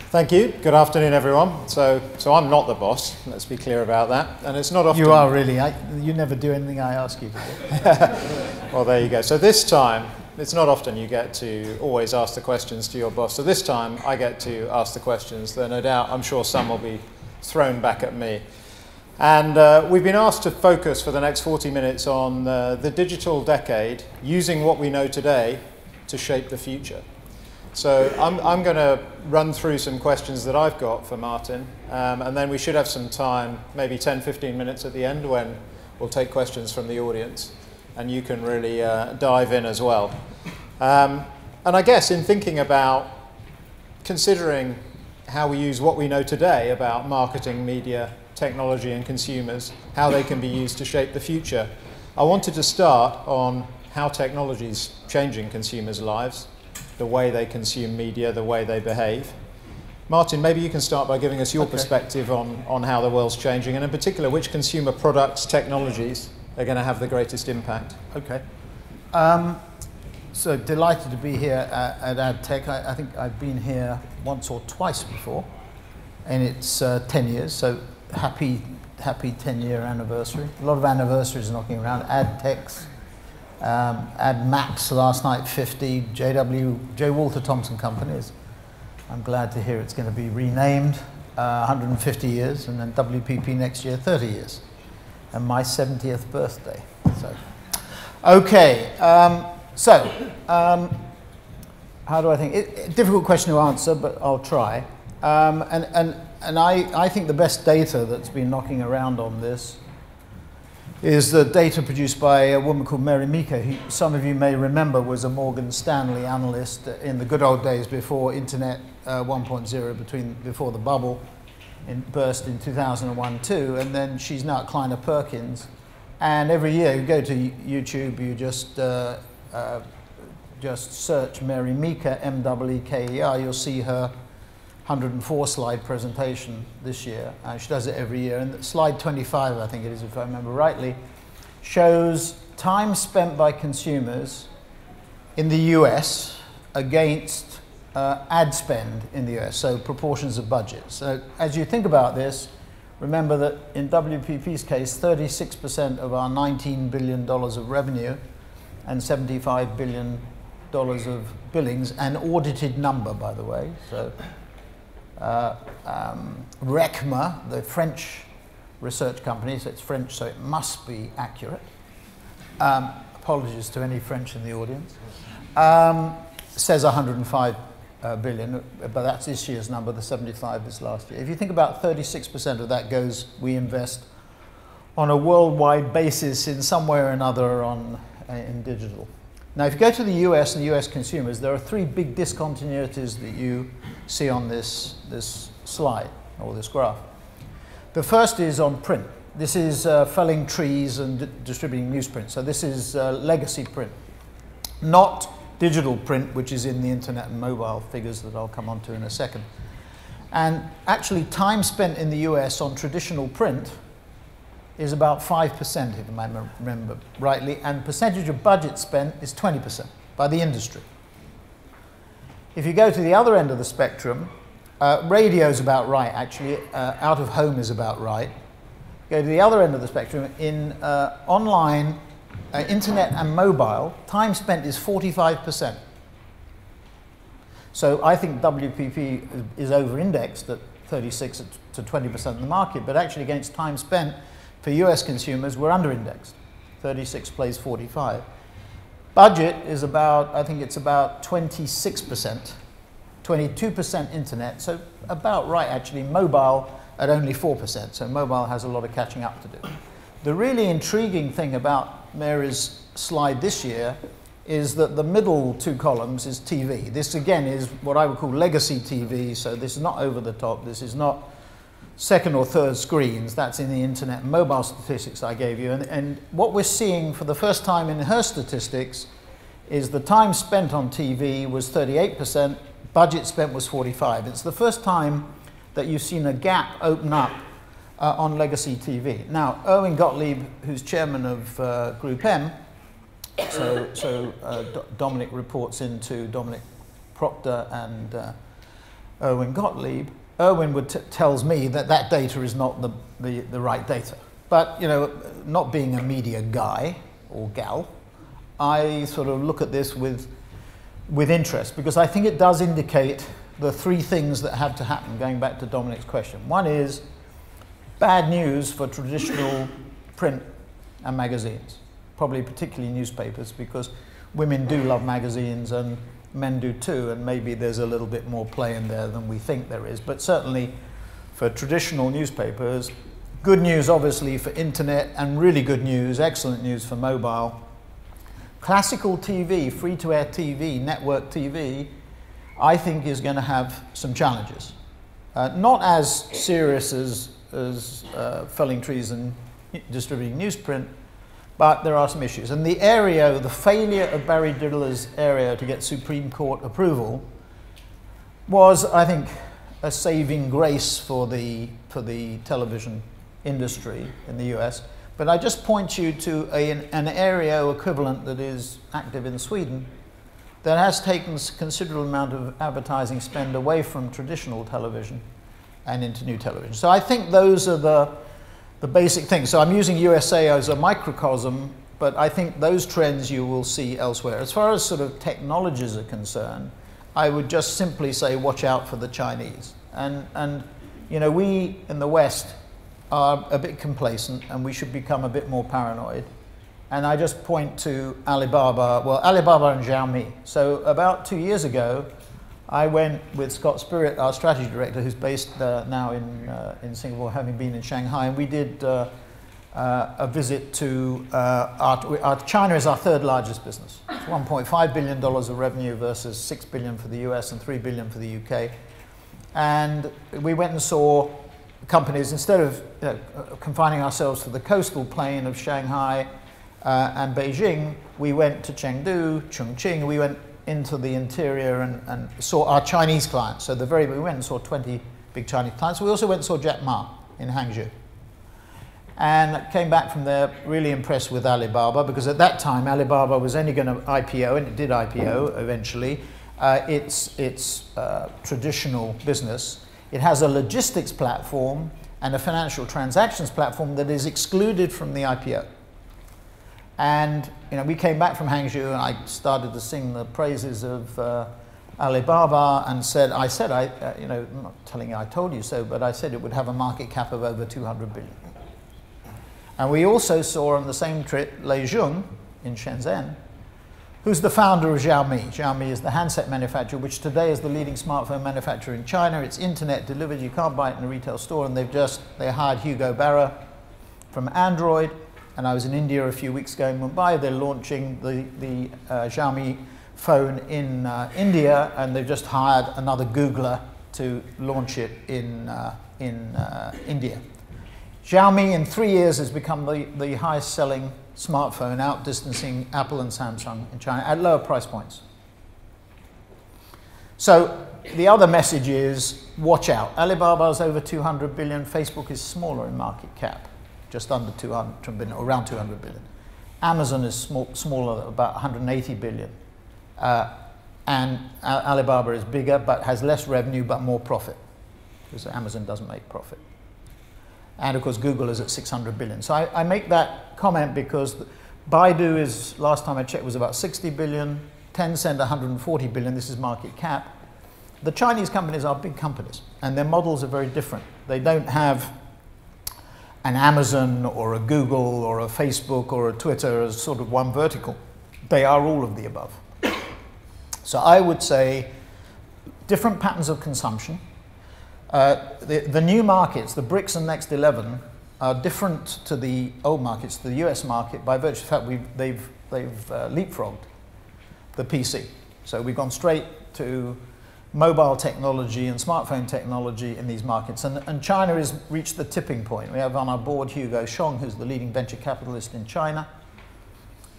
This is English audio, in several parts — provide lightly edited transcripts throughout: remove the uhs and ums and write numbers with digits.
Thank you. Good afternoon, everyone. So I'm not the boss. Let's be clear about that. And it's not often. You are really. You never do anything I ask you to do. Well, there you go. So this time, it's not often you get to always ask the questions to your boss. So this time, I get to ask the questions. Though no doubt, I'm sure some will be thrown back at me. And we've been asked to focus for the next 40 minutes on the digital decade, using what we know today to shape the future. So I'm going to run through some questions that I've got for Martin, and then we should have some time, maybe 10-15 minutes at the end, when we'll take questions from the audience, and you can really dive in as well. And I guess in thinking about considering how we use what we know today about marketing, media, technology and consumers, how they can be used to shape the future, I wanted to start on how technology is changing consumers' lives, the way they consume media, the way they behave. Martin, maybe you can start by giving us your perspective on how the world's changing, and in particular, which consumer products, technologies are going to have the greatest impact. Okay. So delighted to be here at AdTech. I think I've been here once or twice before, and it's 10 years, so happy 10-year anniversary. A lot of anniversaries knocking around. AdTech's. AdMax last night, 50, J. Walter Thompson Companies. I'm glad to hear it's going to be renamed, 150 years, and then WPP next year, 30 years. And my 70th birthday. So, okay, how do I think? Difficult question to answer, but I'll try. And I think the best data that's been knocking around on this is the data produced by a woman called Mary Meeker, who some of you may remember was a Morgan Stanley analyst in the good old days before Internet 1.0, before the bubble burst in 2001-2, and then she's now at Kleiner Perkins. And every year you go to YouTube, you just search Mary Meeker, M-E-E-K-E-R, you'll see her 104 slide presentation this year. She does it every year. And slide 25, I think it is, if I remember rightly, shows time spent by consumers in the US against ad spend in the US, so proportions of budget. So as you think about this, remember that in WPP's case, 36% of our $19 billion of revenue and $75 billion of billings, an audited number, by the way. So RECMA, the French research company, so it's French, so it must be accurate. Apologies to any French in the audience. Says 105 billion, but that's this year's number, the 75 is last year. If you think about 36% of that we invest on a worldwide basis in some way or another in digital. Now, if you go to the US and US consumers, there are three big discontinuities that you see on this slide, or this graph. The first is on print. This is felling trees and distributing newsprint. So this is legacy print, not digital print, which is in the internet and mobile figures that I'll come on to in a second. And actually, time spent in the US on traditional print is about 5%, if I remember rightly, and percentage of budget spent is 20% by the industry. If you go to the other end of the spectrum, radio is about right, actually. Out of home is about right. Go to the other end of the spectrum, in online, internet and mobile, time spent is 45%. So I think WPP is over-indexed at 36 to 20% of the market, but actually against time spent for US consumers, we're under-indexed. 36 plays 45. Budget is about, I think it's about 26%, 22% internet, so about right actually. Mobile at only 4%, so mobile has a lot of catching up to do. The really intriguing thing about Mary's slide this year is that the middle two columns is TV. This again is what I would call legacy TV, so this is not over the top, this is not second or third screens, that's in the internet and mobile statistics I gave you. And what we're seeing for the first time in her statistics is the time spent on TV was 38%, budget spent was 45%. It's the first time that you've seen a gap open up on legacy TV. Now, Erwin Gottlieb, who's chairman of Group M, Dominic reports into Dominic Proctor and Erwin Gottlieb, Erwin tells me that that data is not the right data. But, you know, not being a media guy or gal, I sort of look at this with interest, because I think it does indicate the three things that have to happen, going back to Dominic's question. One is bad news for traditional print and magazines, probably particularly newspapers, because women do love magazines and men do too, and maybe there's a little bit more play in there than we think there is. But certainly for traditional newspapers, good news obviously for internet, and really good news, excellent news for mobile. Classical TV, free-to-air TV, network TV, I think is going to have some challenges. Not as serious as felling trees and distributing newsprint, but there are some issues. And the Aereo, the failure of Barry Dilller's Aereo to get Supreme Court approval was, I think, a saving grace for the television industry in the US. But I just point you to an Aereo equivalent that is active in Sweden that has taken a considerable amount of advertising spend away from traditional television and into new television. So I think those are the basic things. So I'm using USA as a microcosm, but I think those trends you will see elsewhere. As far as sort of technologies are concerned, I would just simply say watch out for the Chinese. And you know, we in the West are a bit complacent, and we should become a bit more paranoid. And I just point to Alibaba, well, Alibaba and Xiaomi. So about 2 years ago, I went with Scott Spirit, our strategy director, who's based now in Singapore, having been in Shanghai, and we did a visit to China is our third largest business. It's $1.5 billion of revenue versus $6 billion for the US and $3 billion for the UK. And we went and saw companies, instead of confining ourselves to the coastal plain of Shanghai and Beijing, we went to Chengdu, Chongqing. We went into the interior and saw our Chinese clients. So we went and saw 20 big Chinese clients. We also went and saw Jack Ma in Hangzhou. And came back from there really impressed with Alibaba, because at that time Alibaba was only going to IPO, and it did IPO eventually, its traditional business. It has a logistics platform and a financial transactions platform that is excluded from the IPO. And we came back from Hangzhou, and I started to sing the praises of Alibaba, and I said, I'm not telling you I told you so, but I said it would have a market cap of over 200 billion. And we also saw on the same trip Lei Jun in Shenzhen, who's the founder of Xiaomi. Xiaomi is the handset manufacturer, which today is the leading smartphone manufacturer in China. It's internet delivered, you can't buy it in a retail store, and they hired Hugo Barra from Android. And I was in India a few weeks ago in Mumbai. They're launching the Xiaomi phone in India, and they've just hired another Googler to launch it in India. Xiaomi in 3 years has become the highest selling smartphone, outdistancing Apple and Samsung in China at lower price points. So the other message is watch out. Alibaba's over 200 billion. Facebook is smaller in market cap, just under 200 billion, around 200 billion. Amazon is smaller, about 180 billion. And Alibaba is bigger, but has less revenue, but more profit, because Amazon doesn't make profit. And of course, Google is at 600 billion. So I make that comment because Baidu is, last time I checked, was about 60 billion, Tencent 140 billion, this is market cap. The Chinese companies are big companies, and their models are very different. They don't have an Amazon or a Google or a Facebook or a Twitter as sort of one vertical. They are all of the above. So I would say different patterns of consumption. The new markets, the BRICS and Next 11, are different to the old markets, to the US market, by virtue of the fact they've leapfrogged the PC. So we've gone straight to mobile technology and smartphone technology in these markets. And China has reached the tipping point. We have on our board Hugo Shong, who's the leading venture capitalist in China,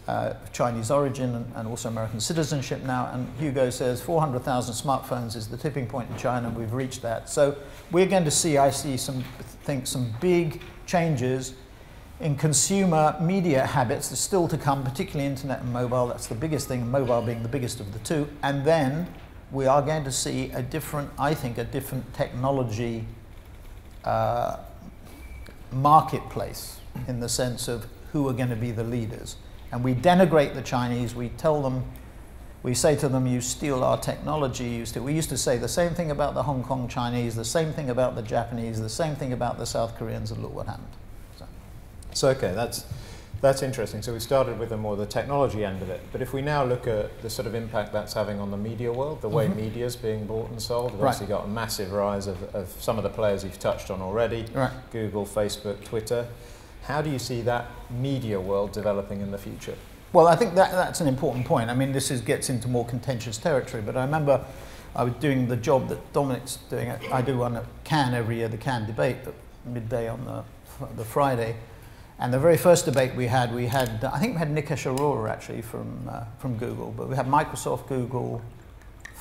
of Chinese origin and also American citizenship now. And Hugo says 400,000 smartphones is the tipping point in China, and we've reached that. So we're going to see, I see some big changes in consumer media habits. There's still to come, particularly internet and mobile. That's the biggest thing, mobile being the biggest of the two. And then we are going to see a different, I think, a different technology marketplace in the sense of who are going to be the leaders. And we denigrate the Chinese, we tell them, we say to them, you steal our technology, we used to say the same thing about the Hong Kong Chinese, the same thing about the Japanese, the same thing about the South Koreans, and look what happened. So okay, that's interesting. So we started with the technology end of it, but if we now look at the sort of impact that's having on the media world, the way media is being bought and sold, we've obviously got a massive rise of some of the players you've touched on already, Google, Facebook, Twitter. How do you see that media world developing in the future? Well, I think that's an important point. I mean, this gets into more contentious territory, but I remember I was doing the job that Dominic's doing. I do one at Cannes every year, the Cannes debate at midday on the Friday. And the very first debate we had, I think we had Nikesh Arora actually from Google, but we had Microsoft, Google,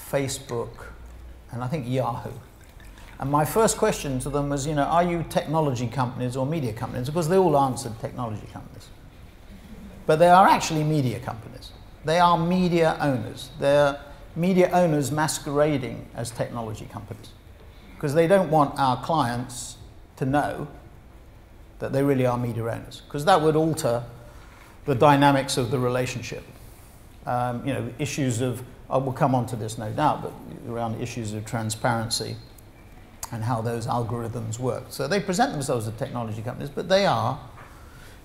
Facebook, and I think Yahoo. And my first question to them was, are you technology companies or media companies? Because they all answered technology companies. But they are actually media companies. They are media owners. They're media owners masquerading as technology companies. Because they don't want our clients to know that they really are media owners. Because that would alter the dynamics of the relationship. Issues of, we'll come on to this no doubt, but around issues of transparency and how those algorithms work. So they present themselves as technology companies, but they are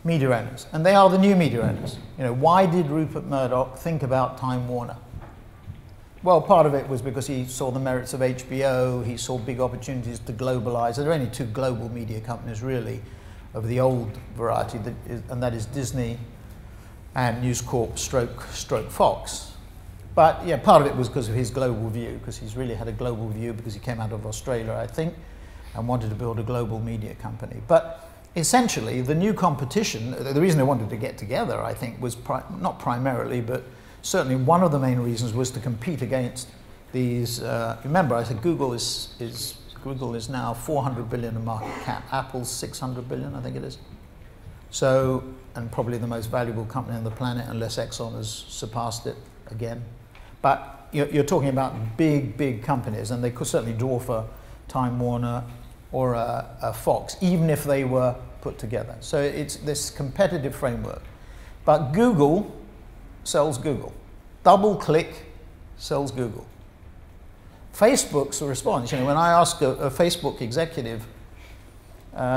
media owners, and they are the new media owners. Why did Rupert Murdoch think about Time Warner? Well, part of it was because he saw the merits of HBO, he saw big opportunities to globalize. There are only two global media companies, really, of the old variety, and that is Disney and News Corp stroke Fox. But yeah, part of it was because of his global view, because he's really had a global view because he came out of Australia, I think, and wanted to build a global media company. But essentially, the new competition, the reason they wanted to get together, I think, was not primarily, but certainly one of the main reasons was to compete against these. Remember, I said Google is now 400 billion in market cap. Apple's 600 billion, I think it is. So, and probably the most valuable company on the planet, unless Exxon has surpassed it again. But you're talking about big companies, and they could certainly draw for Time Warner or a Fox, even if they were put together. So it's this competitive framework. But Google sells Google. DoubleClick sells Google. Facebook's response, when I asked a Facebook executive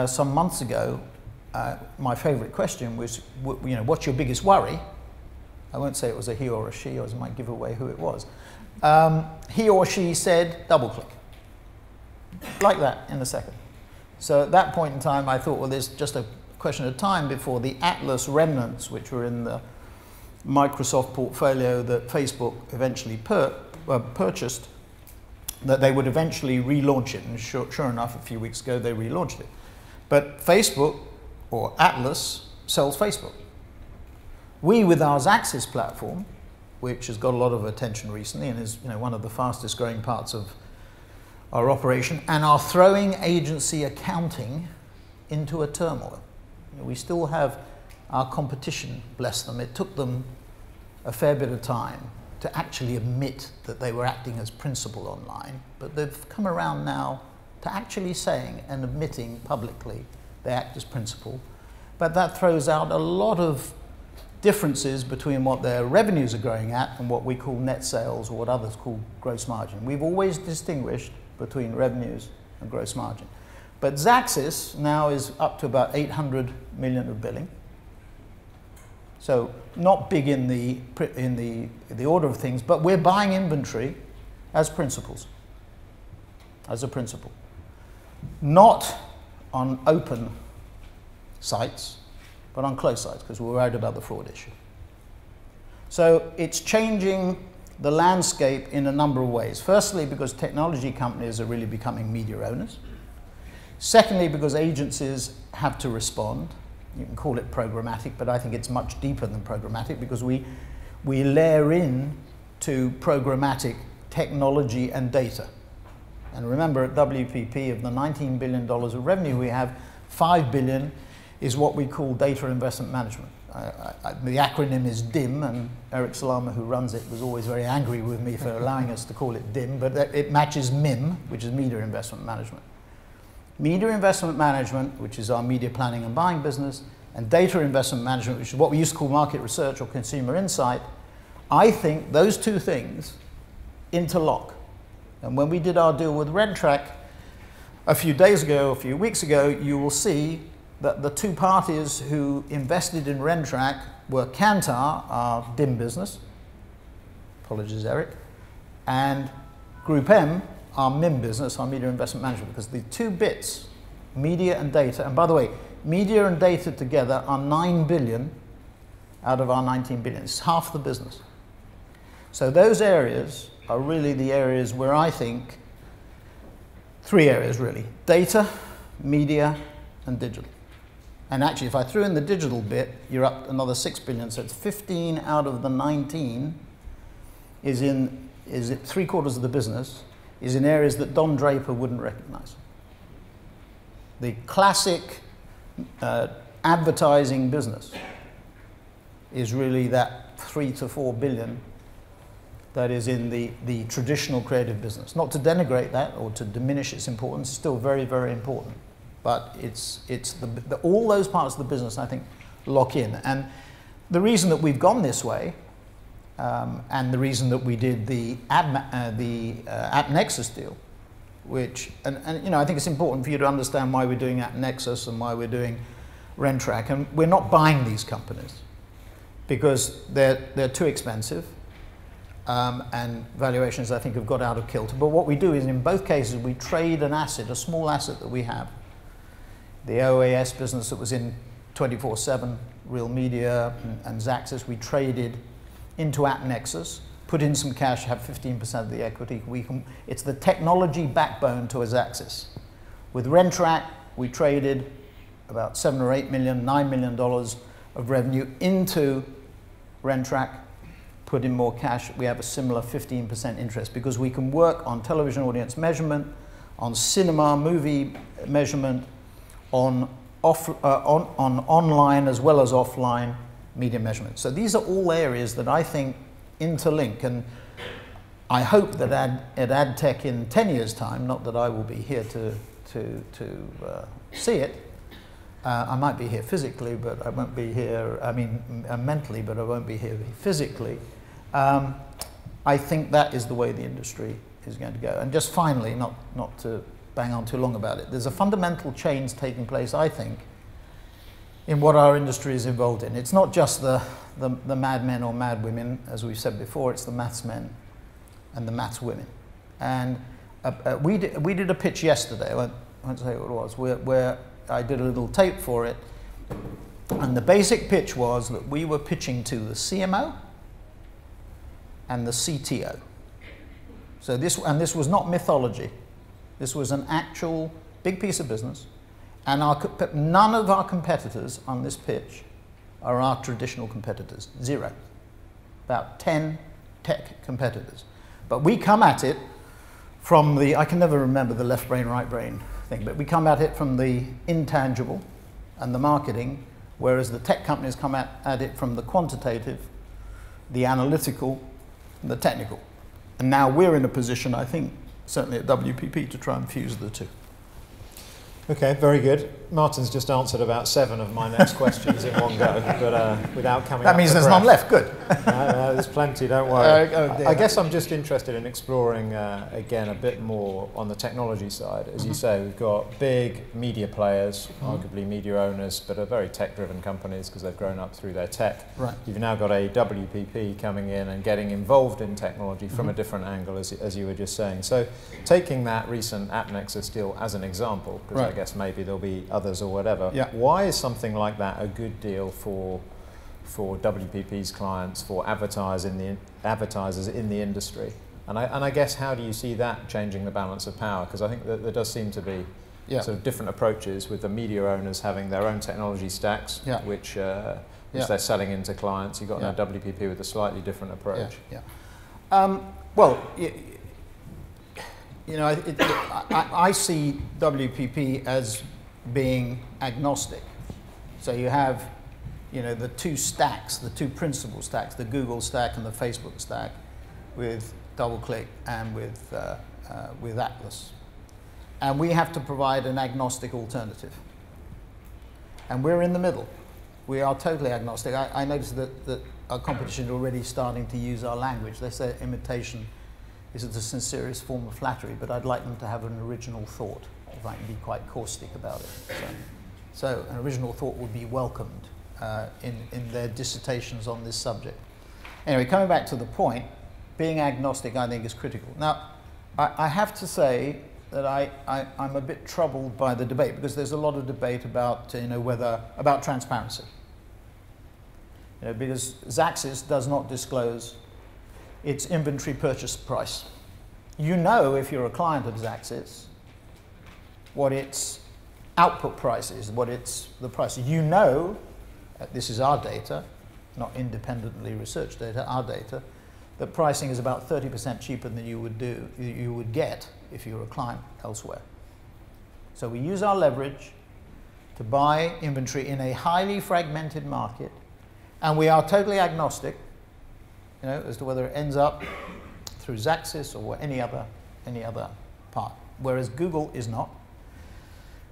some months ago, my favorite question was, what's your biggest worry? I won't say it was a he or a she, or I might give away who it was. He or she said DoubleClick. Like that in a second. So at that point in time, I thought, well, there's just a question of time before the Atlas remnants, which were in the Microsoft portfolio that Facebook eventually purchased, that they would eventually relaunch it. And sure enough, a few weeks ago, they relaunched it. But Facebook, or Atlas, sells Facebook. We, with our Xaxis platform, which has got a lot of attention recently and is one of the fastest growing parts of our operation, and are throwing agency accounting into a turmoil. We still have our competition, bless them. It took them a fair bit of time to actually admit that they were acting as principal online, but they've come around now to actually saying and admitting publicly they act as principal. But that throws out a lot of differences between what their revenues are growing at and what we call net sales, or what others call gross margin. We've always distinguished between revenues and gross margin. But Xaxis now is up to about 800 million of billing. So not big in the order of things, but we're buying inventory as principals, as a principal. Not on open sites, but on closed sites, because we're worried about the fraud issue. So it's changing the landscape in a number of ways. Firstly, because technology companies are really becoming media owners. Secondly, because agencies have to respond. You can call it programmatic, but I think it's much deeper than programmatic, because we layer in to programmatic technology and data. And remember, at WPP, of the $19 billion of revenue we have, $5 billion is what we call data investment management. the acronym is DIM, and Eric Salama, who runs it, was always very angry with me for allowing us to call it DIM, but it matches MIM, which is Media Investment Management. Media Investment Management, which is our media planning and buying business, and Data Investment Management, which is what we used to call market research or consumer insight. I think those two things interlock. And when we did our deal with Rentrack a few days ago, a few weeks ago, you will see that the two parties who invested in Rentrack were Kantar, our DIM business, apologies Eric, and Group M, our MIM business, our Media Investment Management, because the two bits, media and data, and by the way, media and data together are 9 billion out of our 19 billion. It's half the business. So those areas are really the areas where I think, three areas really, data, media, and digital. And actually, if I threw in the digital bit, you're up another 6 billion, so it's 15 out of the 19 is it 3/4 of the business is in areas that Don Draper wouldn't recognize. The classic advertising business is really that 3 to 4 billion that is in the traditional creative business. Not to denigrate that or to diminish its importance, it's still very, very important. But it's all those parts of the business, I think, lock in. And the reason that we've gone this way, and the reason that we did the AppNexus deal, which, and you know, I think it's important for you to understand why we're doing AppNexus and why we're doing Rentrack. And we're not buying these companies because they're too expensive. And valuations, I think, have got out of kilter. But what we do is, in both cases, we trade an asset, a small asset that we have. The OAS business that was in 24/7, Real Media and Xaxis, we traded into AppNexus, put in some cash, have 15% of the equity. It's the technology backbone to a Xaxis. With Rentrack, we traded about 7 or 8 million, $9 million of revenue into Rentrack, put in more cash. We have a similar 15% interest because we can work on television audience measurement, on cinema, movie measurement, on online as well as offline media measurement. So these are all areas that I think interlink, and I hope that at AdTech in 10 years' time, not that I will be here to see it, I might be here physically, but I won't be here, I mean mentally, but I won't be here physically. I think that is the way the industry is going to go. And just finally, not to bang on too long about it, there's a fundamental change taking place, I think, in what our industry is involved in. It's not just the mad men or mad women, as we've said before, it's the maths men and the maths women. And we did a pitch yesterday, I won't say what it was, where I did a little tape for it, and the basic pitch was that we were pitching to the CMO and the CTO. So this was not mythology. This was an actual big piece of business, and none of our competitors on this pitch are our traditional competitors. Zero. About 10 tech competitors. But we come at it from the, I can never remember the left brain, right brain thing, but we come at it from the intangible and the marketing, whereas the tech companies come at it from the quantitative, the analytical, and the technical. And now we're in a position, I think, certainly at WPP, to try and fuse the two. Okay, very good. Martin's just answered about 7 of my next questions in one go, but without coming That means there's none left, good. No, there's plenty, don't worry. Oh I guess I'm just interested in exploring, again, a bit more on the technology side. As you say, we've got big media players, arguably media owners, but are very tech-driven companies because they've grown up through their tech. Right. You've now got a WPP coming in and getting involved in technology from a different angle, as you were just saying. So taking that recent AppNexus deal as an example, because I guess maybe there'll be others or whatever. Yeah. Why is something like that a good deal for WPP's clients, for advertisers in the industry? And I guess, how do you see that changing the balance of power? Because I think that there does seem to be sort of different approaches, with the media owners having their own technology stacks, which they're selling into clients. You've got now WPP with a slightly different approach. Well, you know, I see WPP as being agnostic. So you have you know, the two stacks, the two principal stacks, the Google stack and the Facebook stack, with DoubleClick and with Atlas. And we have to provide an agnostic alternative. And we're in the middle. We are totally agnostic. I noticed that our competition is already starting to use our language. They say imitation is the sincerest form of flattery, but I'd like them to have an original thought, if I can be quite caustic about it. So an original thought would be welcomed in their dissertations on this subject. Anyway, coming back to the point, being agnostic, I think, is critical. Now, I have to say that I'm a bit troubled by the debate, because there's a lot of debate about, you know, about transparency. You know, because Xaxis does not disclose its inventory purchase price. You know, if you're a client of Xaxis, what its output price is, the price. You know, this is our data, not independently researched data, our data, that pricing is about 30% cheaper than you would get if you were a client elsewhere. So we use our leverage to buy inventory in a highly fragmented market, and we are totally agnostic, you know, as to whether it ends up through Xaxis or any other part. Whereas Google is not,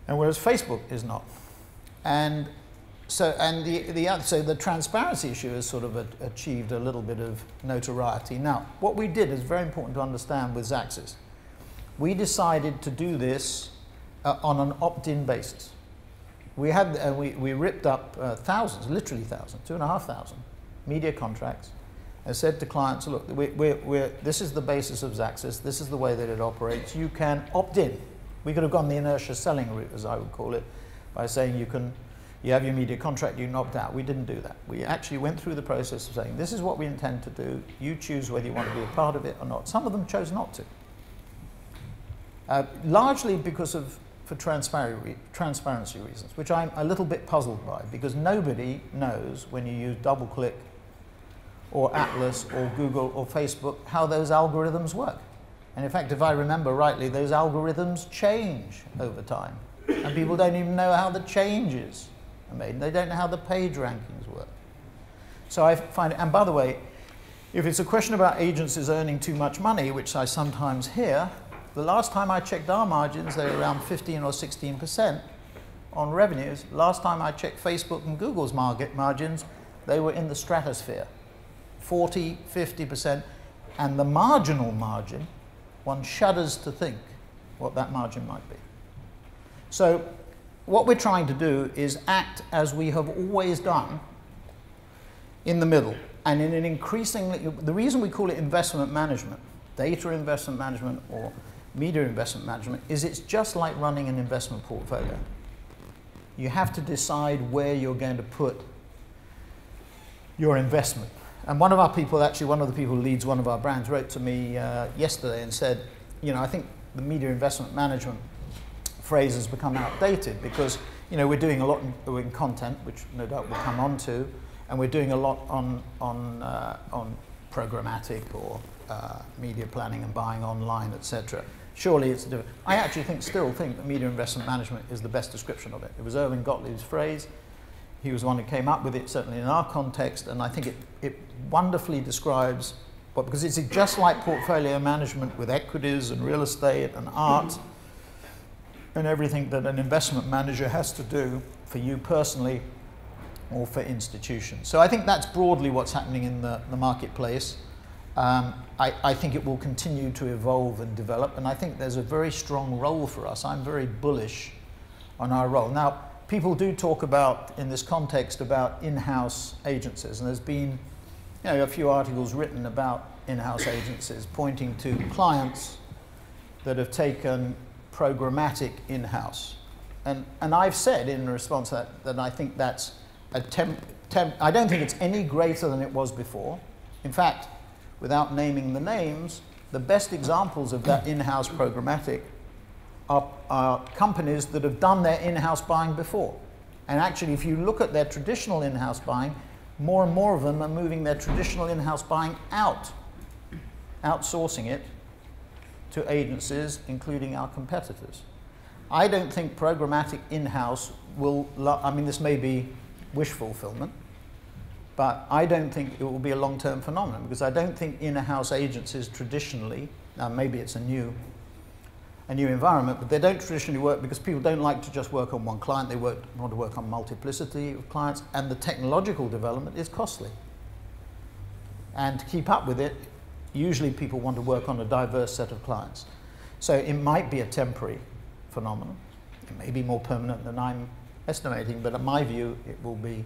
and whereas Facebook is not. And so, the transparency issue has sort of achieved a little bit of notoriety. Now, what we did is very important to understand with Xaxis. We decided to do this on an opt-in basis. We ripped up thousands, literally thousands, 2,500 media contracts, and said to clients, look, this is the basis of Xaxis, this is the way that it operates, you can opt in. We could have gone the inertia selling route, as I would call it, by saying you have your media contract, you can opt out. We didn't do that. We actually went through the process of saying, this is what we intend to do, you choose whether you want to be a part of it or not. Some of them chose not to. Largely because for transparency reasons, which I'm a little bit puzzled by, because nobody knows when you use DoubleClick or Atlas or Google or Facebook how those algorithms work. And in fact, if I remember rightly, those algorithms change over time. And people don't even know how the changes are made. They don't know how the page rankings work. So I find it, and by the way, if it's a question about agencies earning too much money, which I sometimes hear, the last time I checked our margins, they were around 15 or 16% on revenues. Last time I checked Facebook and Google's margins, they were in the stratosphere, 40, 50%. And the marginal margin, one shudders to think what that margin might be. So what we're trying to do is act as we have always done in the middle. And in an increasingly, the reason we call it investment management, data investment management or media investment management, is it's just like running an investment portfolio. You have to decide where you're going to put your investment. And one of our people, actually one of the people who leads one of our brands, wrote to me yesterday and said, you know, I think the media investment management phrase has become outdated because, you know, we're doing a lot in content, which no doubt we'll come on to, and we're doing a lot on programmatic or media planning and buying online, etc. Surely it's different. I actually still think that media investment management is the best description of it. It was Irving Gottlieb's phrase. He was the one who came up with it, certainly in our context, and I think it wonderfully describes what, because it's just like portfolio management with equities and real estate and art and everything that an investment manager has to do for you personally or for institutions. So I think that's broadly what's happening in the marketplace. I think it will continue to evolve and develop, and I think there's a very strong role for us. I'm very bullish on our role. Now, people do talk about, in this context, about in-house agencies, and there's been, you know, a few articles written about in-house agencies pointing to clients that have taken programmatic in-house. And I've said in response to that I think that's I don't think it's any greater than it was before. In fact, without naming the names, the best examples of that in-house programmatic are companies that have done their in-house buying before. And actually, if you look at their traditional in-house buying, more and more of them are moving their traditional in-house buying out, outsourcing it to agencies, including our competitors. I don't think programmatic in-house will, I mean, this may be wish fulfillment, But I don't think it will be a long-term phenomenon, because I don't think in-house agencies traditionally, now maybe it's a new environment, but they don't traditionally work because people don't like to just work on one client. They want to work on multiplicity of clients, and the technological development is costly. And to keep up with it, usually people want to work on a diverse set of clients. So it might be a temporary phenomenon. It may be more permanent than I'm estimating, but in my view, it will be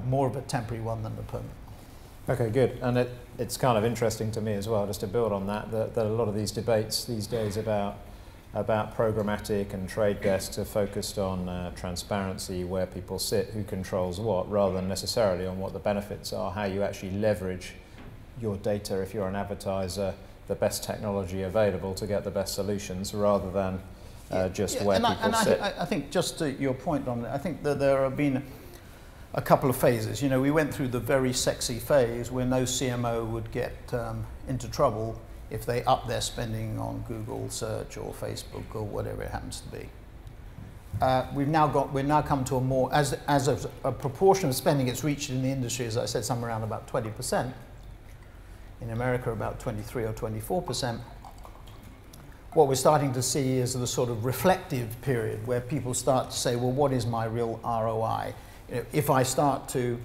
more of a temporary one than a permanent. Okay, good. And it's kind of interesting to me as well, just to build on that, that a lot of these debates these days about programmatic and trade desks are focused on transparency, where people sit, who controls what, rather than necessarily on what the benefits are, how you actually leverage your data if you're an advertiser, the best technology available to get the best solutions, rather than just where people sit. I think, just to your point on it, I think that there have been a couple of phases. You know, we went through the very sexy phase where no CMO would get into trouble if they up their spending on Google search or Facebook or whatever it happens to be. We've now come to a more, as a proportion of spending it's reached in the industry, as I said, somewhere around about 20%. In America, about 23 or 24%. What we're starting to see is the sort of reflective period where people start to say, well, what is my real ROI? You know, if I start to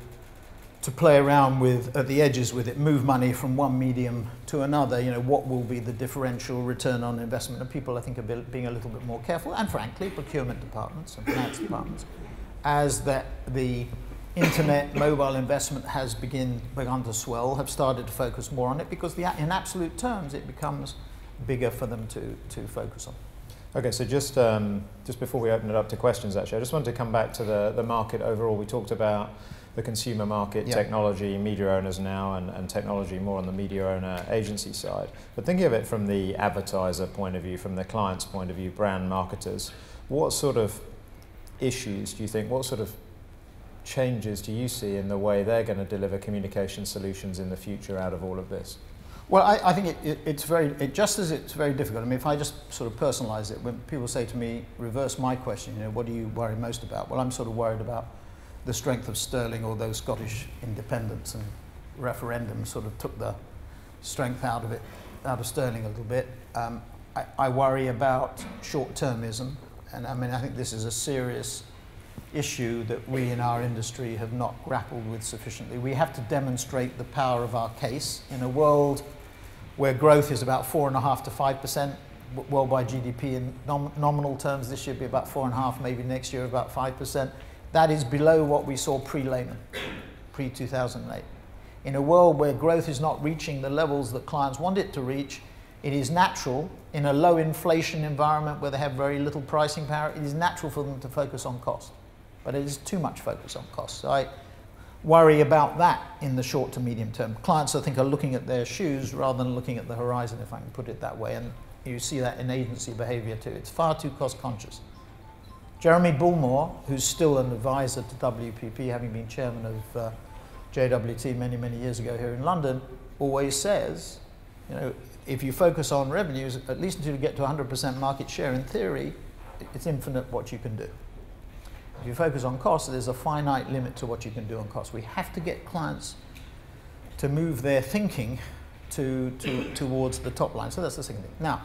play around with, at the edges with it, move money from one medium to another, you know, what will be the differential return on investment? And people, I think, are being a little bit more careful, and frankly, procurement departments and finance departments, as the internet, mobile investment has begun to swell, have started to focus more on it, because in absolute terms it becomes bigger for them to focus on. Okay, so just before we open it up to questions, actually, I just wanted to come back to the market overall. We talked about the consumer market, technology, media owners now, and technology more on the media owner agency side. But thinking of it from the advertiser point of view, from the client's point of view, brand marketers, what sort of issues do you think, what sort of changes do you see in the way they're going to deliver communication solutions in the future out of all of this? Well, I think it's just as it's very difficult. I mean, if I just sort of personalize it, when people say to me, reverse my question, you know, what do you worry most about? Well, I'm sort of worried about the strength of sterling, although Scottish independence and referendum sort of took the strength out of sterling a little bit. I worry about short-termism, and I mean, I think this is a serious issue that we in our industry have not grappled with sufficiently. We have to demonstrate the power of our case in a world where growth is about 4.5% to 5% worldwide GDP in nominal terms. This year be about 4.5%, maybe next year about 5%. That is below what we saw pre-Lehman, pre-2008. In a world where growth is not reaching the levels that clients want it to reach, it is natural, in a low inflation environment where they have very little pricing power, it is natural for them to focus on cost. But it is too much focus on cost. So I worry about that in the short to medium term. Clients, I think, are looking at their shoes rather than looking at the horizon, if I can put it that way. And you see that in agency behavior too. It's far too cost conscious. Jeremy Bullmore, who's still an advisor to WPP, having been chairman of JWT many, many years ago here in London, always says, you know, if you focus on revenues, at least until you get to 100% market share, in theory, it's infinite what you can do. If you focus on costs, there's a finite limit to what you can do on costs. We have to get clients to move their thinking towards the top line. So that's the second thing. Now,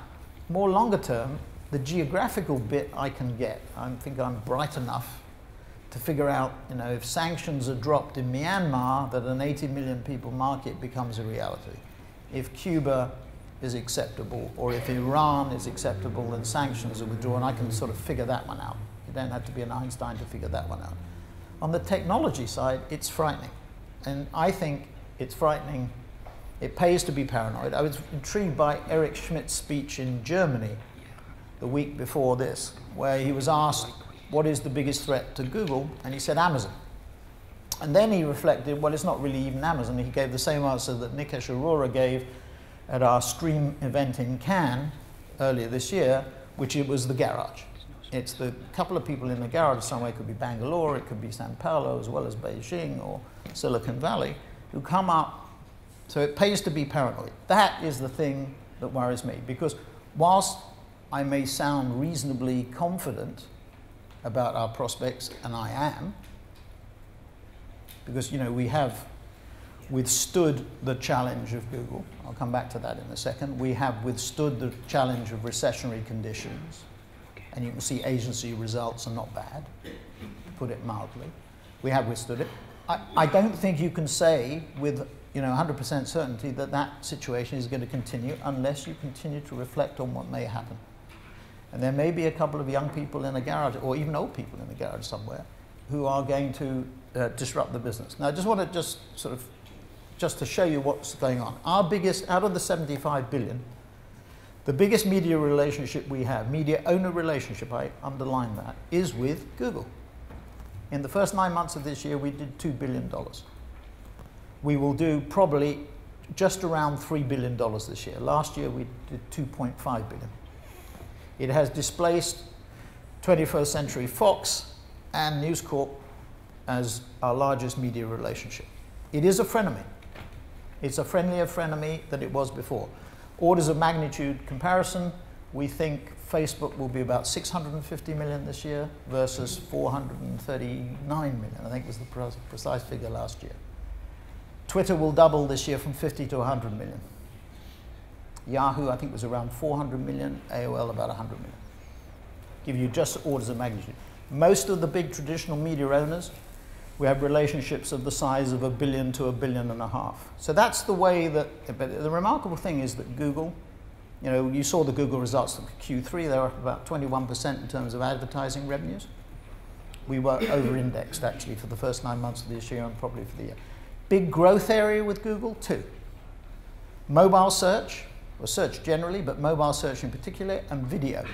more longer term, the geographical bit I can get. I think I'm bright enough to figure out, you know, if sanctions are dropped in Myanmar, that an 80 million people market becomes a reality. If Cuba is acceptable, or if Iran is acceptable and sanctions are withdrawn, I can sort of figure that one out. You don't have to be an Einstein to figure that one out. On the technology side, it's frightening. And I think it's frightening. It pays to be paranoid. I was intrigued by Eric Schmidt's speech in Germany the week before this, where he was asked, what is the biggest threat to Google? And he said Amazon. And then he reflected, well, it's not really even Amazon. He gave the same answer that Nikesh Arora gave at our Stream event in Cannes earlier this year, which it was the garage. It's the couple of people in the garage somewhere. It could be Bangalore, it could be Sao Paulo, as well as Beijing or Silicon Valley, who come up. So it pays to be paranoid. That is the thing that worries me, because whilst I may sound reasonably confident about our prospects, and I am, because, you know, we have withstood the challenge of Google. I'll come back to that in a second. We have withstood the challenge of recessionary conditions. And you can see agency results are not bad, to put it mildly. We have withstood it. I don't think you can say with 100% certainty that that situation is going to continue unless you continue to reflect on what may happen. And there may be a couple of young people in a garage, or even old people in a garage somewhere, who are going to disrupt the business. Now, I just want to just to show you what's going on. Our biggest, out of the 75 billion, the biggest media relationship we have, media owner relationship, I underline that, is with Google. In the first 9 months of this year, we did $2 billion. We will do probably just around $3 billion this year. Last year, we did 2.5 billion. It has displaced 21st Century Fox and News Corp as our largest media relationship. It is a frenemy. It's a friendlier frenemy than it was before. Orders of magnitude comparison, we think Facebook will be about 650 million this year versus 439 million, I think was the precise figure last year. Twitter will double this year from 50 to 100 million. Yahoo, I think, was around 400 million, AOL about 100 million. Give you just orders of magnitude. Most of the big traditional media owners, we have relationships of the size of $1 billion to $1.5 billion. So that's the way that, but the remarkable thing is that Google, you saw the Google results for Q3, they were up about 21% in terms of advertising revenues. We were over-indexed actually for the first 9 months of this year and probably for the year. Big growth area with Google, too. Mobile search, or search generally, but mobile search in particular, and video.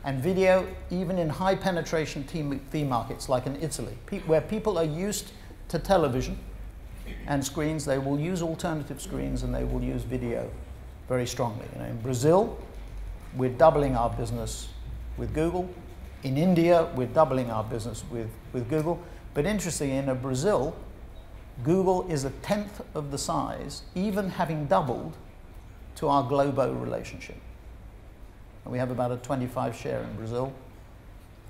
And video, even in high penetration TV markets like in Italy, where people are used to television and screens, they will use alternative screens and they will use video very strongly. In Brazil, we're doubling our business with Google. In India, we're doubling our business with Google. But interestingly, in Brazil, Google is 1/10 of the size, even having doubled, to our Globo relationship. And we have about a 25 share in Brazil,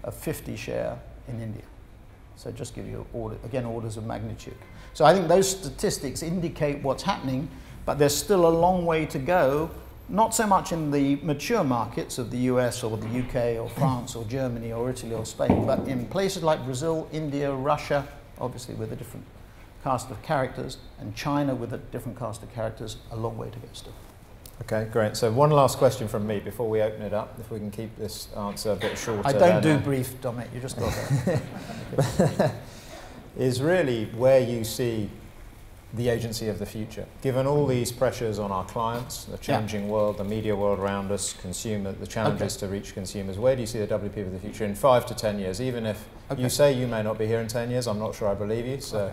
a 50 share in India. So just give you, orders of magnitude. So I think those statistics indicate what's happening, but there's still a long way to go, not so much in the mature markets of the US or the UK or France or Germany or Italy or Spain, but in places like Brazil, India, Russia, obviously with a different cast of characters, and China with a different cast of characters, a long way to go still. Okay, great. So one last question from me before we open it up, if we can keep this answer a bit shorter. I don't do brief, Dominic, you just got that. Is really where you see the agency of the future. Given all these pressures on our clients, the changing world, the media world around us, the challenges to reach consumers, where do you see the WP of the future in 5 to 10 years? Even if you say you may not be here in 10 years, I'm not sure I believe you. So.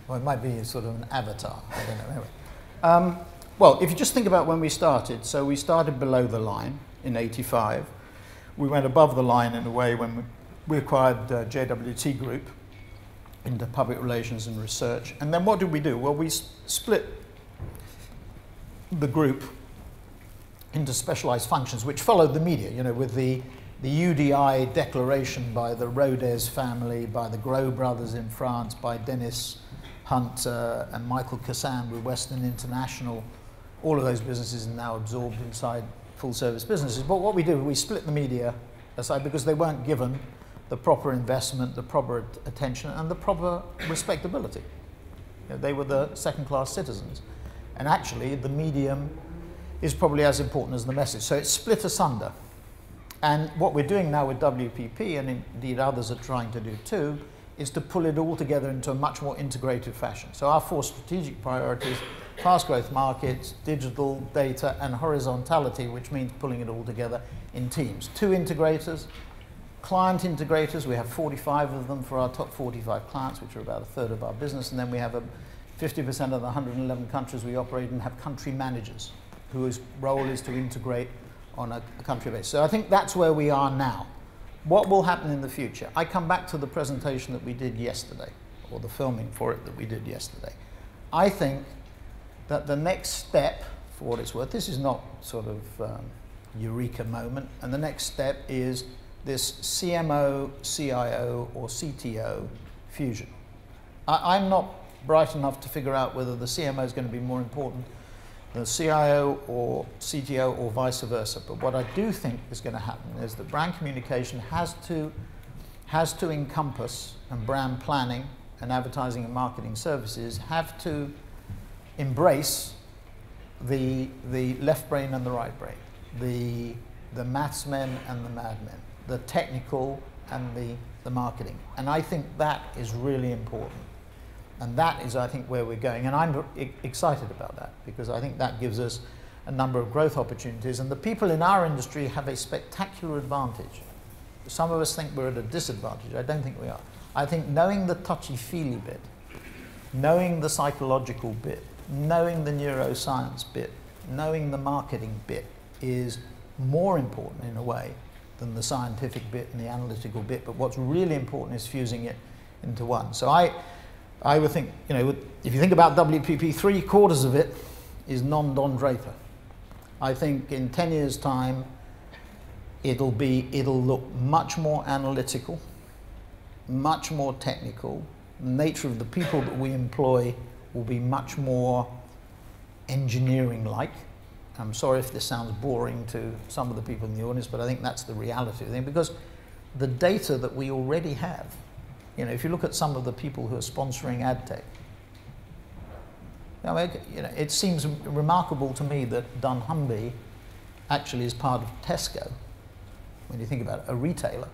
Well, it might be sort of an avatar, I don't know. Anyway. Well, if you just think about when we started, so we started below the line in '85. We went above the line in a way when we acquired JWT Group into public relations and research. And then what did we do? Well, we split the group into specialized functions, which followed the media, with the UDI declaration by the Rodez family, by the Gros brothers in France, by Dennis Hunt and Michael Cassan with Western International. All of those businesses are now absorbed inside full-service businesses. But what we did, we split the media aside because they weren't given the proper investment, the proper attention, and the proper respectability. They were the second-class citizens. And actually, the medium is probably as important as the message. So it's split asunder. And what we're doing now with WPP, and indeed others are trying to do too, is to pull it all together into a much more integrated fashion. So our 4 strategic priorities: fast growth markets, digital, data, and horizontality, which means pulling it all together in teams. 2 integrators, client integrators, we have 45 of them for our top 45 clients, which are about 1/3 of our business, and then we have 50% of the 111 countries we operate in have country managers, whose role is to integrate on a country basis. So I think that's where we are now. What will happen in the future? I come back to the presentation that we did yesterday, or the filming for it that we did yesterday. I think that the next step, for what it's worth, this is not sort of eureka moment, and the next step is this CMO, CIO, or CTO fusion. I'm not bright enough to figure out whether the CMO is going to be more important than the CIO or CTO or vice versa. But what I do think is going to happen is that brand communication has to encompass, and brand planning and advertising and marketing services have to embrace the left brain and the right brain, the maths men and the mad men, the technical and the marketing. And I think that is really important. And that is, I think, where we're going. And I'm excited about that, because I think that gives us a number of growth opportunities. And the people in our industry have a spectacular advantage. Some of us think we're at a disadvantage. I don't think we are. I think knowing the touchy-feely bit, knowing the psychological bit, knowing the neuroscience bit, knowing the marketing bit is more important in a way than the scientific bit and the analytical bit. But what's really important is fusing it into one. So I would think, you know, if you think about WPP, 3/4 of it is non-Don Draper. I think in 10 years' time, it'll look much more analytical, much more technical. The nature of the people that we employ will be much more engineering-like. I'm sorry if this sounds boring to some of the people in the audience, but I think that's the reality of the thing, because the data that we already have, you know, if you look at some of the people who are sponsoring ad tech, I mean, you know, it seems remarkable to me that dunnhumby actually is part of Tesco. When you think about it, a retailer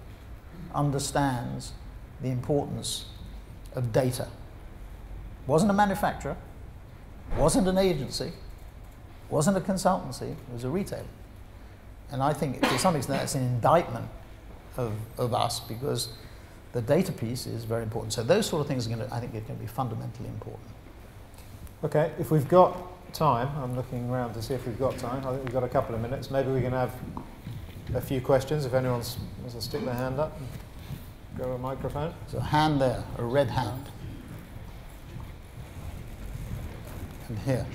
understands the importance of data. Wasn't a manufacturer, wasn't an agency, wasn't a consultancy, it was a retailer. And I think to some extent that's an indictment of us, because the data piece is very important. So those sort of things are going to, I think, are going to be fundamentally important. Okay, if we've got time, I'm looking around to see if we've got time. I think we've got a couple of minutes. Maybe we can have a few questions if anyone wants to stick their hand up. Go to a microphone. There's a hand there, a red hand. And here.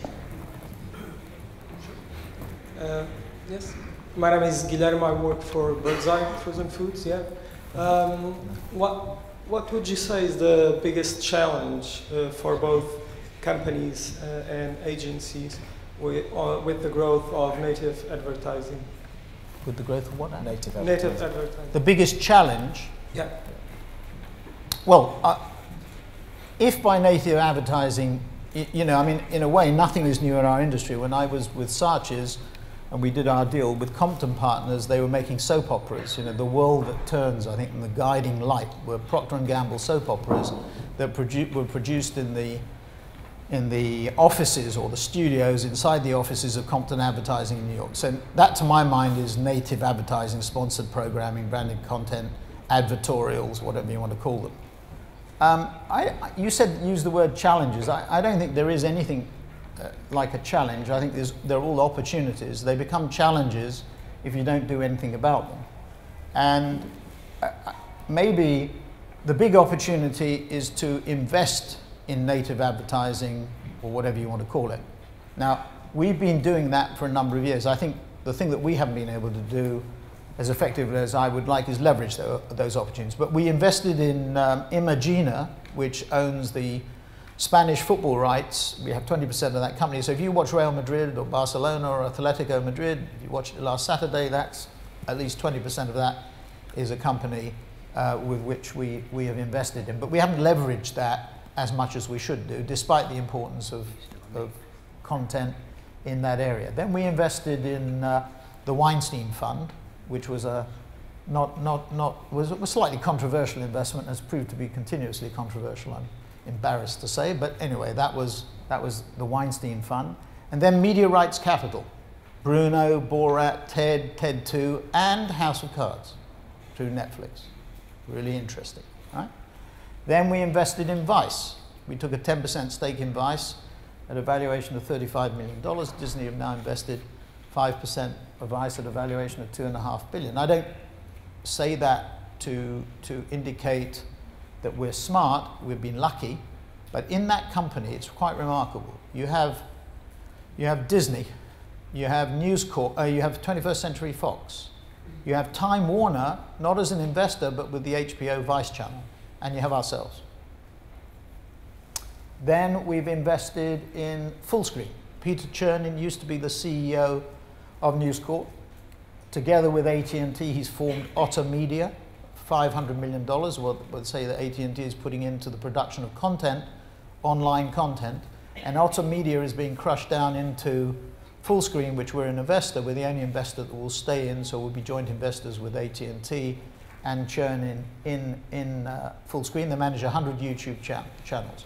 Yes, my name is Guilherme. I work for Birdseye Frozen Foods. Yeah. What would you say is the biggest challenge for both companies and agencies with the growth of native advertising? With the growth of what? Native advertising. The biggest challenge? Yeah. Well, if by native advertising, you know, I mean, in a way, nothing is new in our industry. When I was with Saatchi's and we did our deal with Compton Partners, they were making soap operas. You know, The World That Turns, I think, and The Guiding Light were Procter & Gamble soap operas that were produced in the offices or the studios inside the offices of Compton Advertising in New York. So that, to my mind, is native advertising, sponsored programming, branded content, advertorials, whatever you want to call them. You use the word challenges. I don't think there is anything like a challenge. I think they're all opportunities. They become challenges if you don't do anything about them. And maybe the big opportunity is to invest in native advertising, or whatever you want to call it. Now, we've been doing that for a number of years. I think the thing that we haven't been able to do as effectively as I would like is leverage those opportunities. But we invested in Imagina, which owns the Spanish football rights. We have 20% of that company. So if you watch Real Madrid or Barcelona or Atletico Madrid, if you watched it last Saturday, that's at least 20% of that is a company with which we have invested in. But we haven't leveraged that as much as we should do, despite the importance of content in that area. Then we invested in the Weinstein Fund, which was a was a slightly controversial investment, has proved to be continuously controversial, I'm embarrassed to say, but anyway, that was the Weinstein Fund. And then Media Rights Capital, Bruno, Borat, Ted 2, and House of Cards through Netflix. Really interesting, right? Then we invested in Vice. We took a 10% stake in Vice at a valuation of $35 million. Disney have now invested 5% of Vice at a valuation of $2.5 billion. I don't say that to indicate that we're smart, we've been lucky, but in that company it's quite remarkable. You have Disney, you have News Corp, you have 21st Century Fox, you have Time Warner, not as an investor, but with the HBO Vice channel, and you have ourselves. Then we've invested in Fullscreen. Peter Chernin used to be the CEO of News Corp. Together with AT&T, he's formed Otter Media, $500 million. We'll say that AT&T is putting into the production of content, online content. And Otter Media is being crushed down into Fullscreen, which we're an investor. We're the only investor that will stay in, so we'll be joint investors with AT&T and Chernin in Fullscreen. They manage 100 YouTube channels.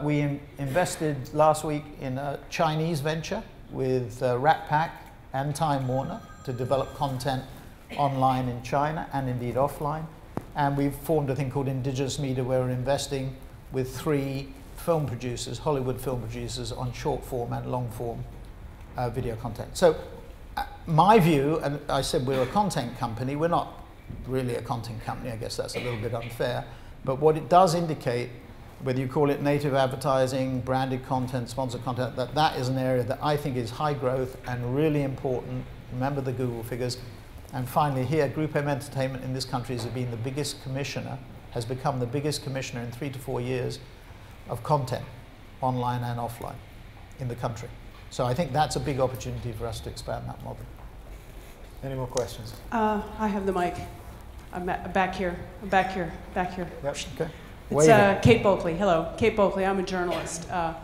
We invested last week in a Chinese venture with Rat Pack and Time Warner to develop content online in China and indeed offline. And we've formed a thing called Indigenous Media, where we're investing with 3 film producers, Hollywood film producers, on short form and long form video content. So my view, and I said we're a content company, we're not really a content company, I guess that's a little bit unfair, but what it does indicate, whether you call it native advertising, branded content, sponsored content, that is an area that I think is high growth and really important. Remember the Google figures. And finally here, Group M Entertainment in this country has been the biggest commissioner, has become the biggest commissioner in 3 to 4 years of content, online and offline, in the country. So I think that's a big opportunity for us to expand that model. Any more questions? I have the mic. I'm back here. I'm back here. Back here. Yep. Okay. It's Kate Bulkley. Hello, Kate Bulkley. I'm a journalist. A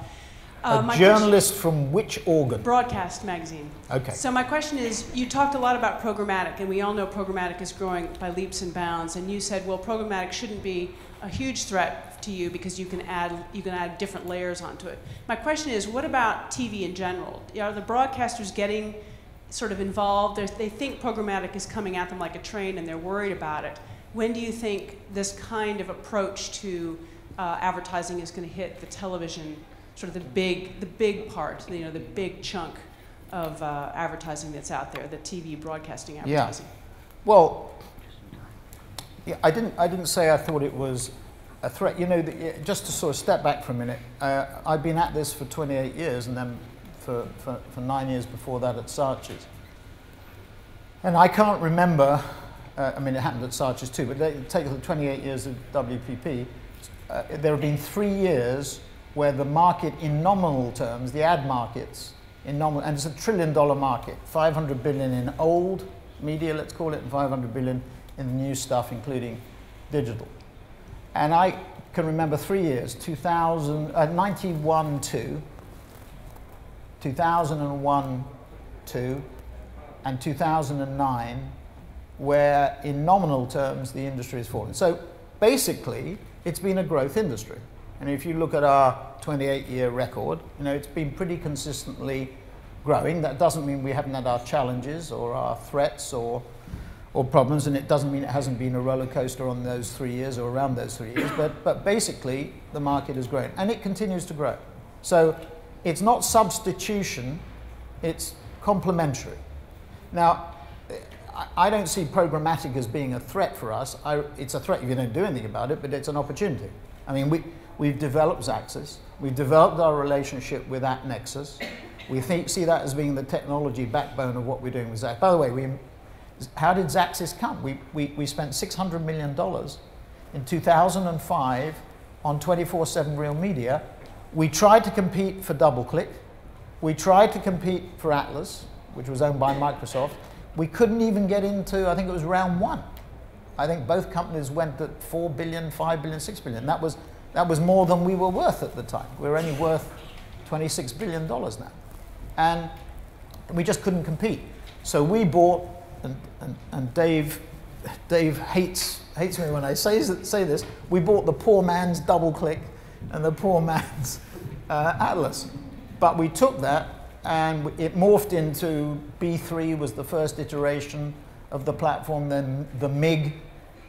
journalist from which organ? Broadcast magazine. Okay. So my question is, you talked a lot about programmatic, and we all know programmatic is growing by leaps and bounds. And you said, well, programmatic shouldn't be a huge threat to you because you can add different layers onto it. My question is, what about TV in general? Are the broadcasters getting sort of involved? They think programmatic is coming at them like a train, and they're worried about it. When do you think this kind of approach to advertising is going to hit the television, sort of the big part, the big chunk of advertising that's out there, the TV broadcasting advertising? Yeah. Well, yeah, I didn't say I thought it was a threat. Just to sort of step back for a minute, I've been at this for 28 years, and then for 9 years before that at Saatchi's. And I can't remember, I mean, it happened at Saatchi's too, but take the 28 years of WPP, there have been 3 years where the market in nominal terms, the ad markets in nominal, and it's a $1 trillion market, 500 billion in old media, let's call it, and 500 billion in the new stuff, including digital. And I can remember 3 years, 91-2, 2001-2, and 2009, where in nominal terms the industry has fallen. So basically, it's been a growth industry. And if you look at our 28-year record, it's been pretty consistently growing. That doesn't mean we haven't had our challenges or our threats or problems, and it doesn't mean it hasn't been a roller coaster on those 3 years or around those 3 years, but basically the market has grown, and it continues to grow. So it's not substitution, it's complementary. Now, I don't see programmatic as being a threat for us. It's a threat if you don't do anything about it, but it's an opportunity. I mean, we've developed Xaxis. We've developed our relationship with AppNexus. We see that as being the technology backbone of what we're doing with Xaxis. By the way, how did Xaxis come? We spent $600 million in 2005 on 24/7 Real Media. We tried to compete for DoubleClick. We tried to compete for Atlas, which was owned by Microsoft. We couldn't even get into, I think it was round 1. I think both companies went at 4 billion, 5 billion, 6 billion. That was more than we were worth at the time. We're only worth $26 billion now. And we just couldn't compete. So we bought, and Dave hates me when I say this, we bought the poor man's DoubleClick and the poor man's Atlas. But we took that, and it morphed into B3 was the first iteration of the platform, then the MIG,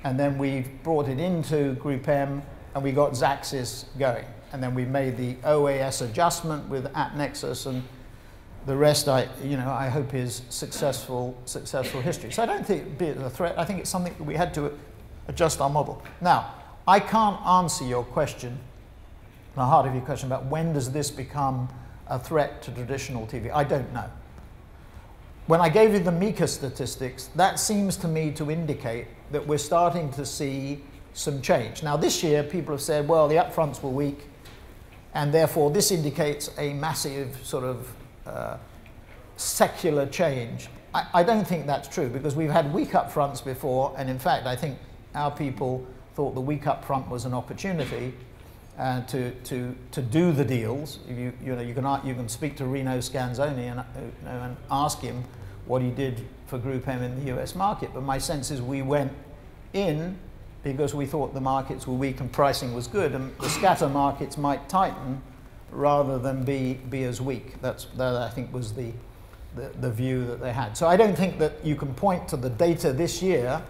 and then we brought it into Group M, and we got Xaxis going. And then we made the OAS adjustment with AppNexus, and the rest I hope is successful history. So I don't think it'd be a threat. I think it's something that we had to adjust our model. Now, I can't answer your question, the heart of your question about when does this become a threat to traditional TV. I don't know. When I gave you the Mika statistics, that seems to me to indicate that we're starting to see some change. Now this year, people have said, well, the upfronts were weak, And therefore, this indicates a massive sort of secular change. I don't think that's true, because we've had weak up fronts before, and in fact, I think our people thought the weak up front was an opportunity to do the deals. You can speak to Rino Scanzoni and ask him what he did for Group M in the US market, but my sense is we went in because we thought the markets were weak and pricing was good, and the scatter markets might tighten rather than be as weak. That I think was the view that they had. So I don't think that you can point to the data this year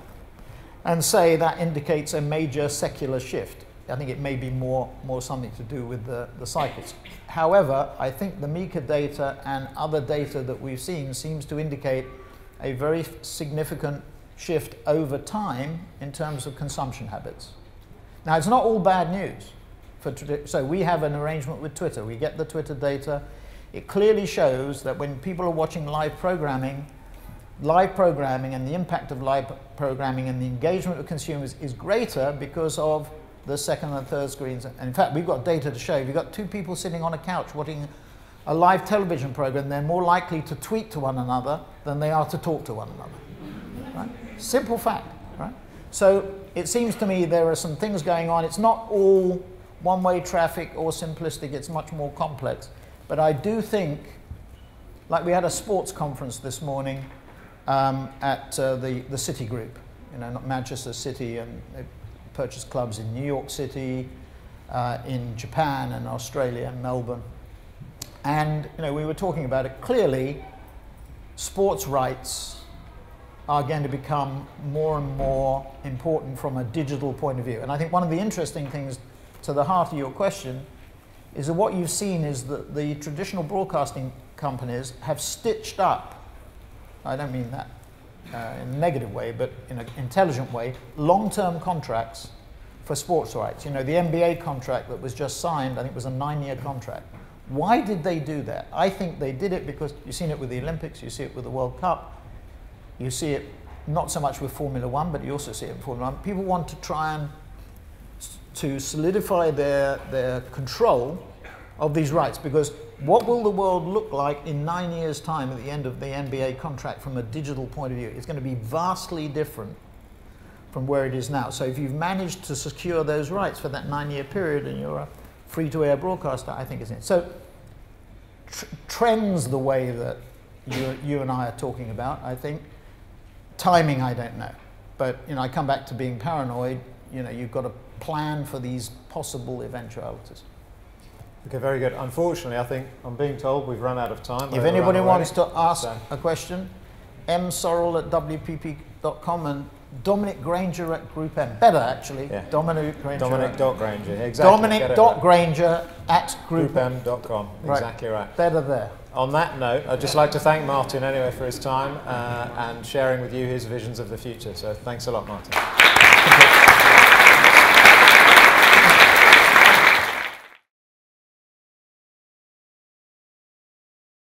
and say that indicates a major secular shift. I think it may be more something to do with the cycles. However, I think the MICA data and other data that we've seen seems to indicate a very significant shift over time in terms of consumption habits. Now, it's not all bad news. So we have an arrangement with Twitter. We get the Twitter data. It clearly shows that when people are watching live programming and the impact of live programming and the engagement of consumers is greater because of the second and third screens. And in fact, we've got data to show if you've got two people sitting on a couch watching a live television program, they're more likely to tweet to one another than they are to talk to one another. Right? Simple fact. Right? So it seems to me there are some things going on. It's not all one-way traffic or simplistic. It's much more complex. But I do think, like we had a sports conference this morning at the City Group, not Manchester City, and they purchased clubs in New York City, in Japan and Australia and Melbourne. And we were talking about it. Clearly, sports rights are going to become more and more important from a digital point of view. And I think one of the interesting things to the heart of your question is that what you've seen is that the traditional broadcasting companies have stitched up, I don't mean that in a negative way, but in an intelligent way, long-term contracts for sports rights. The NBA contract that was just signed, I think, was a 9-year contract. Why did they do that? I think they did it because you've seen it with the Olympics, you see it with the World Cup, you see it not so much with Formula One, but you also see it in Formula One. People want to try and to solidify their control of these rights, because what will the world look like in 9 years' time at the end of the NBA contract from a digital point of view? It's going to be vastly different from where it is now. So if you've managed to secure those rights for that 9-year period and you're a free-to-air broadcaster, I think it's in. So trends the way that you and I are talking about, I think. Timing, I don't know. But I come back to being paranoid. You've got to plan for these possible eventualities. Okay, very good. Unfortunately, I think I'm being told we've run out of time. If anybody wants to ask a question, msorrell@wpp.com and Dominic Granger at Group M. Better, actually. Yeah. Dominic Granger. Dominic.Granger, exactly. Dominic.Granger@groupm.com. Exactly right. Better there. On that note, I'd just like to thank Martin anyway for his time and sharing with you his visions of the future. So thanks a lot, Martin.